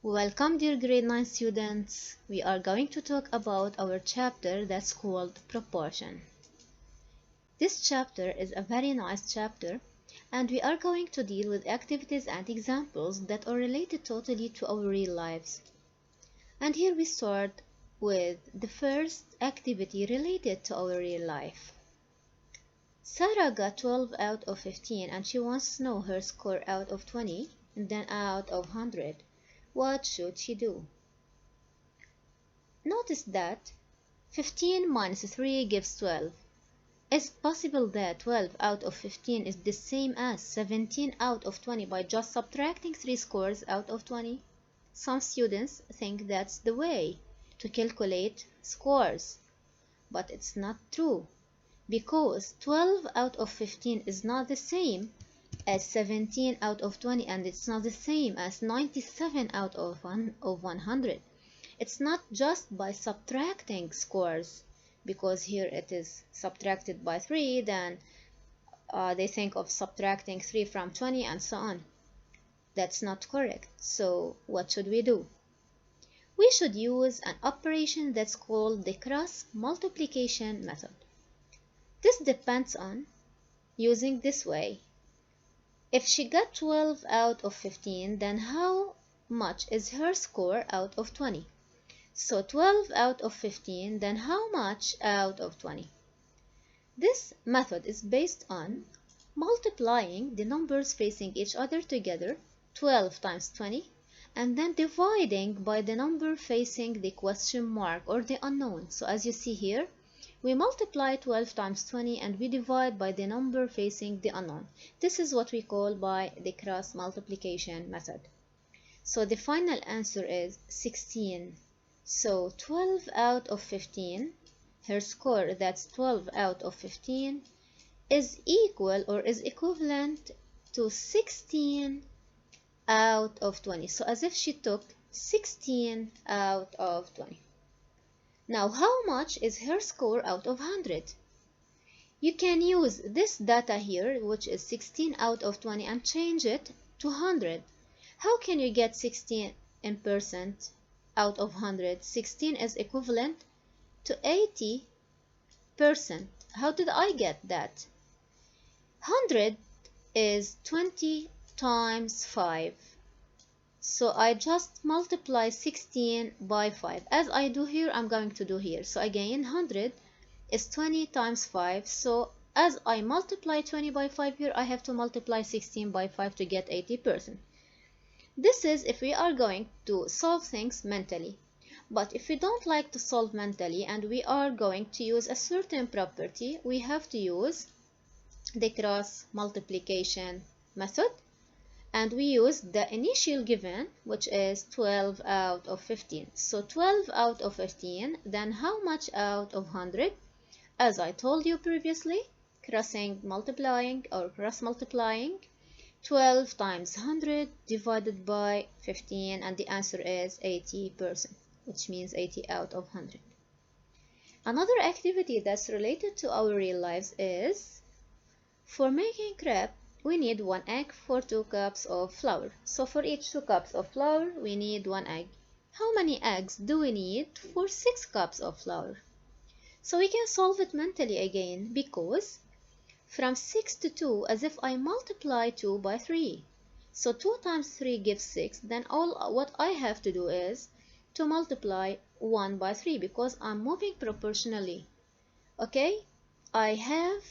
Welcome, dear grade 9 students. We are going to talk about our chapter that's called proportion. This chapter is a very nice chapter, and we are going to deal with activities and examples that are related totally to our real lives. And here we start with the first activity related to our real life. Sarah got 12 out of 15 and she wants to know her score out of 20 and then out of 100. What should she do? Notice that 15 minus 3 gives 12. Is it possible that 12 out of 15 is the same as 17 out of 20 by just subtracting 3 scores out of 20? Some students think that's the way to calculate scores, but it's not true, because 12 out of 15 is not the same as 17 out of 20, and it's not the same as 97 out of 100. It's not just by subtracting scores, because here it is subtracted by 3, then they think of subtracting 3 from 20 and so on. That's not correct. So what should we do? We should use an operation that's called the cross multiplication method. This depends on using this way. If she got 12 out of 15, then how much is her score out of 20? So 12 out of 15, then how much out of 20? This method is based on multiplying the numbers facing each other together, 12 times 20, and then dividing by the number facing the question mark or the unknown. So as you see here, we multiply 12 times 20 and we divide by the number facing the unknown. This is what we call by the cross multiplication method. So the final answer is 16. So 12 out of 15, her score, that's 12 out of 15, is equal or is equivalent to 16 out of 20. So as if she took 16 out of 20. Now, how much is her score out of 100? You can use this data here, which is 16 out of 20, and change it to 100. How can you get 16 in percent out of 100? 16 is equivalent to 80%. How did I get that? 100 is 20 times 5. So I just multiply 16 by 5. As I do here, I'm going to do here. So again, 100 is 20 times 5. So as I multiply 20 by 5 here, I have to multiply 16 by 5 to get 80%. This is if we are going to solve things mentally. But if we don't like to solve mentally and we are going to use a certain property, we have to use the cross multiplication method. And we use the initial given, which is 12 out of 15. So 12 out of 15, then how much out of 100? As I told you previously, cross multiplying, 12 times 100 divided by 15, and the answer is 80%, which means 80 out of 100. Another activity that's related to our real lives is, for making crepe, we need 1 egg for 2 cups of flour. So for each 2 cups of flour, we need 1 egg. How many eggs do we need for 6 cups of flour? So we can solve it mentally again, because from 6 to 2, as if I multiply 2 by 3. So 2 times 3 gives 6. Then what I have to do is to multiply 1 by 3, because I'm moving proportionally. Okay? I have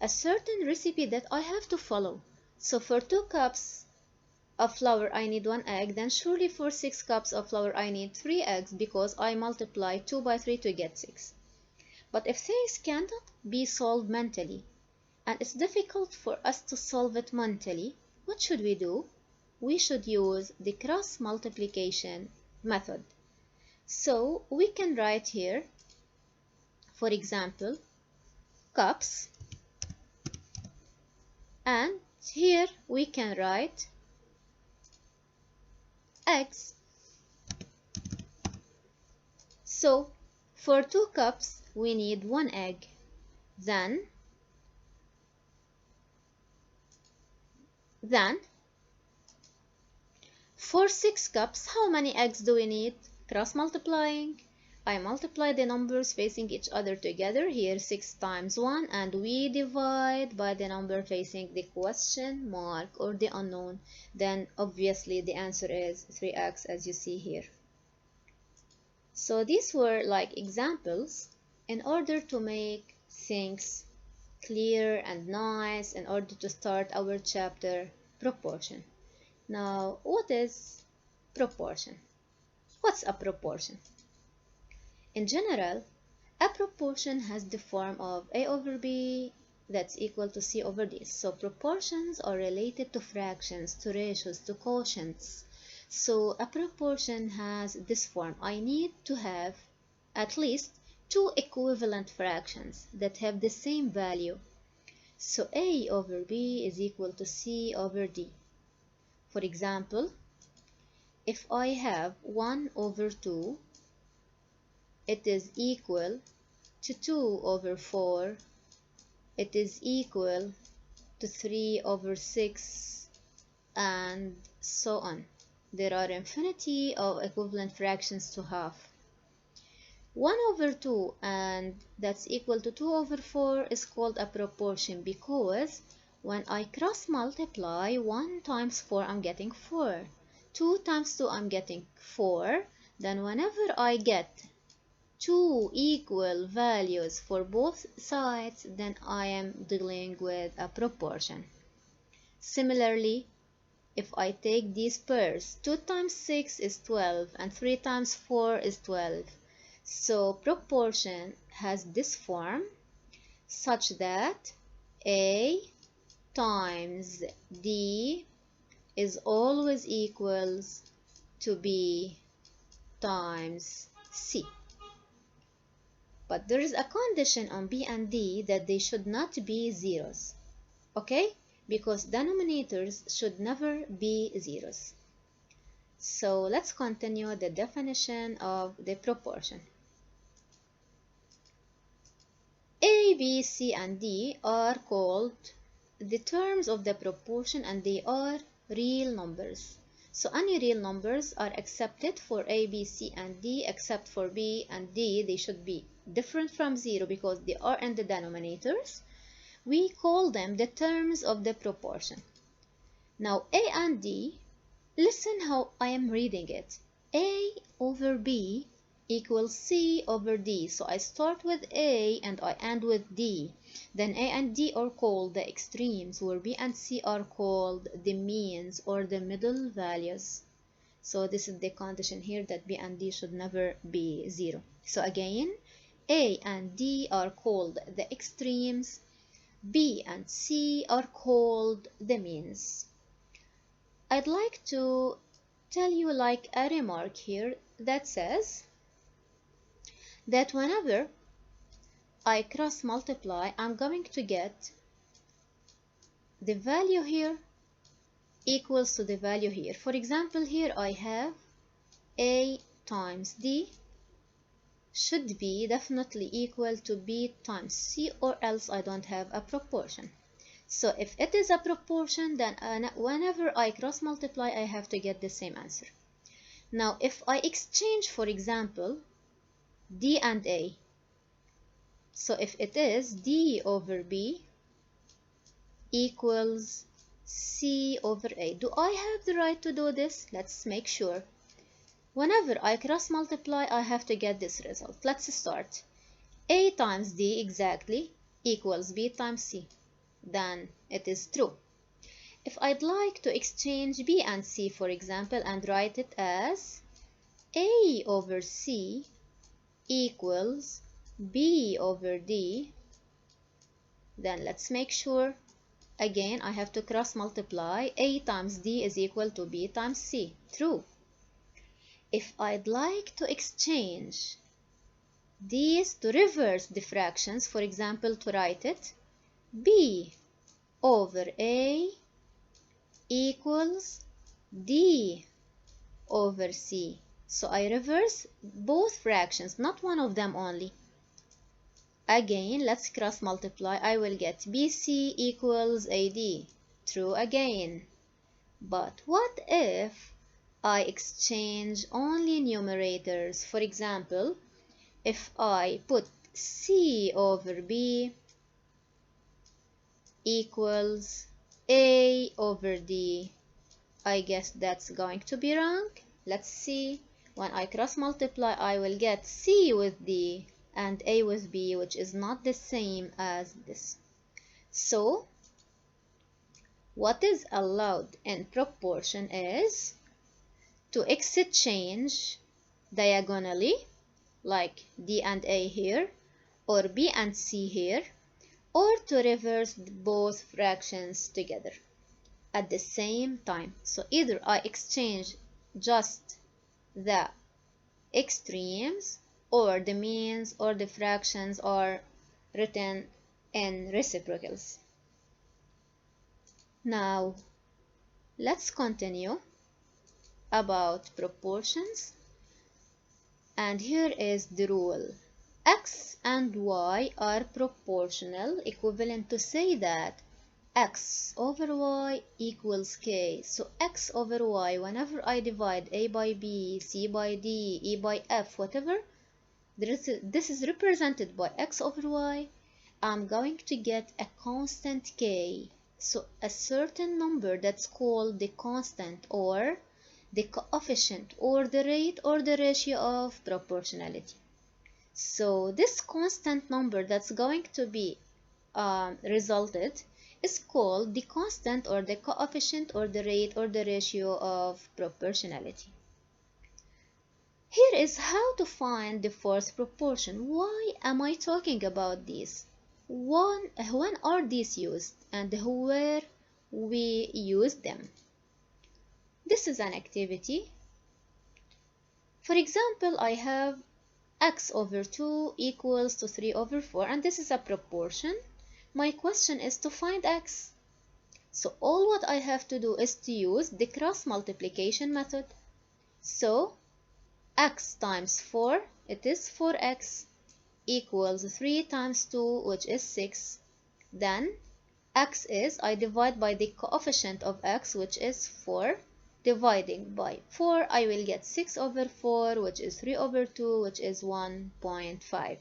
a certain recipe that I have to follow. So for 2 cups of flour I need 1 egg, then surely for 6 cups of flour I need 3 eggs, because I multiply 2 by 3 to get 6. But if things cannot be solved mentally, and it's difficult for us to solve it mentally, what should we do? We should use the cross multiplication method. So we can write here, for example, cups, and here we can write eggs. So for 2 cups we need 1 egg. Then For 6 cups, how many eggs do we need? Cross multiplying. I multiply the numbers facing each other together. Here 6 times 1, and we divide by the number facing the question mark or the unknown. Then obviously the answer is 3x, as you see here. So these were like examples in order to make things clear and nice, in order to start our chapter proportion. Now, what is proportion? What's a proportion? In general, a proportion has the form of A over B that's equal to C over D. So proportions are related to fractions, to ratios, to quotients. So a proportion has this form. I need to have at least 2 equivalent fractions that have the same value. So A over B is equal to C over D. For example, if I have 1 over 2, it is equal to 2 over 4, it is equal to 3 over 6, and so on. There are infinity of equivalent fractions to have. 1 over 2 and that's equal to 2 over 4 is called a proportion because when I cross multiply 1 times 4 I'm getting 4. 2 times 2 I'm getting 4. Then whenever I get 2 equal values for both sides, then I am dealing with a proportion. Similarly, if I take these pairs, 2 times 6 is 12 and 3 times 4 is 12. So proportion has this form such that A times D is always equals to B times C. But there is a condition on B and D that they should not be zeros. Okay? Because denominators should never be zeros. So let's continue the definition of the proportion. A, B, C, and D are called the terms of the proportion and they are real numbers. So any real numbers are accepted for A, B, C, and D except for B and D. They should be different from 0 because they are in the denominators. We call them the terms of the proportion. Now A and D, listen how I am reading it. A over B equals C over D. So I start with A and I end with D. Then A and D are called the extremes, where B and C are called the means or the middle values. So this is the condition here that B and D should never be 0. So again, A and D are called the extremes. B and C are called the means. I'd like to tell you like a remark here that says that whenever I cross multiply, I'm going to get the value here equals to the value here. For example, here I have A times D should be definitely equal to B times C, or else I don't have a proportion. So if it is a proportion, then whenever I cross multiply, I have to get the same answer. Now if I exchange, for example, D and A, so if it is D over B equals C over A, do I have the right to do this? Let's make sure. Whenever I cross multiply, I have to get this result. Let's start. A times D exactly equals B times C. Then it is true. If I'd like to exchange B and C, for example, and write it as A over C equals B over D, then let's make sure. Again, I have to cross multiply. A times D is equal to B times C. True. If I'd like to exchange these to reverse the fractions, for example, to write it, B over A equals D over C. So I reverse both fractions, not one of them only. Again, let's cross multiply. I will get BC equals AD. True again. But what if I exchange only numerators. For example, if I put C over B equals A over D, I guess that's going to be wrong. Let's see. When I cross multiply, I will get C with D and A with B, which is not the same as this. So, what is allowed in proportion is to exchange diagonally, like D and A here, or B and C here, or to reverse both fractions together at the same time. So either I exchange just the extremes, or the means or the fractions are written in reciprocals. Now let's continue about proportions, and here is the rule. X and Y are proportional, equivalent to say that x over y equals k. So x over y, whenever I divide a by b, c by d, e by f, whatever, this is represented by x over y, I'm going to get a constant k. So a certain number that's called the constant or the coefficient or the rate or the ratio of proportionality. So this constant number that's going to be resulted is called the constant or the coefficient or the rate or the ratio of proportionality. Here is how to find the fourth proportion. Why am I talking about this? When are these used and where we use them? This is an activity. For example, I have x over 2 equals to 3 over 4, and this is a proportion. My question is to find x. So all what I have to do is to use the cross multiplication method. So x times 4, it is 4x, equals 3 times 2, which is 6. Then x is, I divide by the coefficient of x, which is 4. Dividing by 4, I will get 6 over 4, which is 3 over 2, which is 1.5.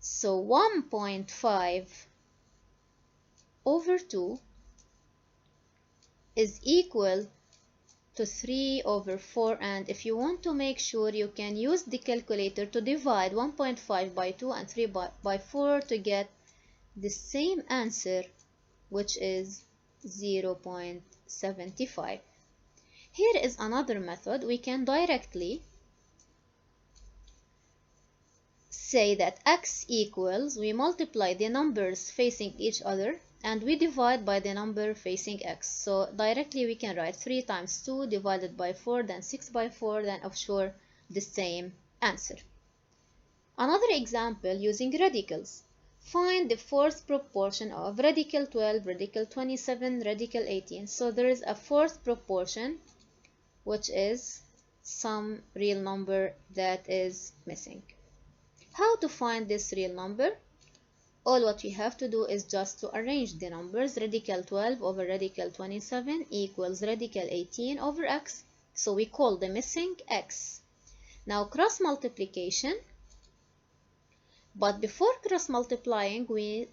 So 1.5 over 2 is equal to 3 over 4, and if you want to make sure, you can use the calculator to divide 1.5 by 2 and 3 by 4 to get the same answer, which is 0.75. Here is another method. We can directly say that x equals, we multiply the numbers facing each other and we divide by the number facing x. So directly we can write 3 times 2 divided by 4, then 6 by 4, then of sure the same answer. Another example using radicals. Find the fourth proportion of radical 12, radical 27, radical 18. So there is a fourth proportion, which is some real number that is missing. How to find this real number? All what we have to do is just to arrange the numbers. Radical 12 over radical 27 equals radical 18 over x. So we call the missing x. Now cross multiplication. But before cross multiplying, we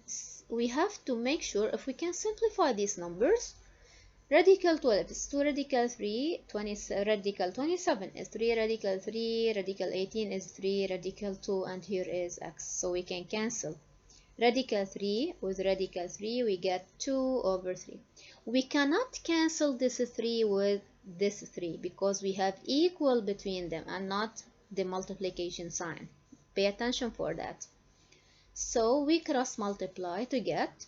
have to make sure if we can simplify these numbers. Radical 12 is 2 radical 3, radical 27 is 3 radical 3, radical 18 is 3 radical 2, and here is x. So we can cancel radical 3 with radical 3, we get 2 over 3. We cannot cancel this 3 with this 3 because we have equal between them and not the multiplication sign. Pay attention for that. So we cross multiply to get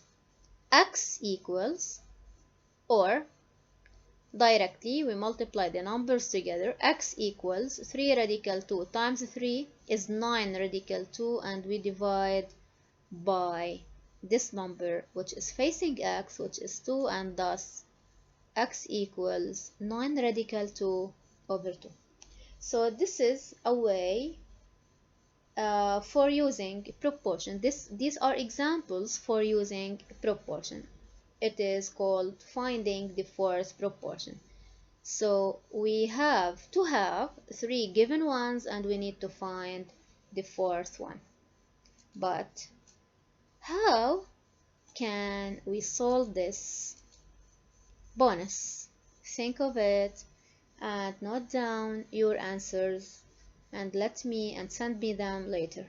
x equals, or directly we multiply the numbers together. X equals 3 radical 2 times 3 is 9 radical 2, and we divide by this number which is facing x, which is 2, and thus x equals 9 radical 2 over 2. So this is a way for using proportion. These are examples for using proportion. It is called finding the fourth proportion. So we have to have 3 given ones and we need to find the 4th one. But how can we solve this bonus? Think of it and note down your answers and send me them later.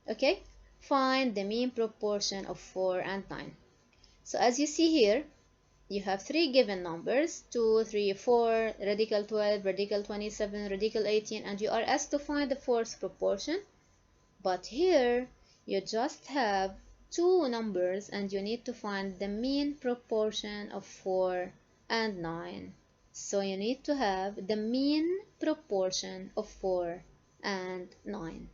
Okay? Find the mean proportion of 4 and 9. So as you see here, you have 3 given numbers, 2, 3, 4, radical 12, radical 27, radical 18, and you are asked to find the 4th proportion. But here, you just have 2 numbers and you need to find the mean proportion of 4 and 9. So you need to have the mean proportion of 4 and 9.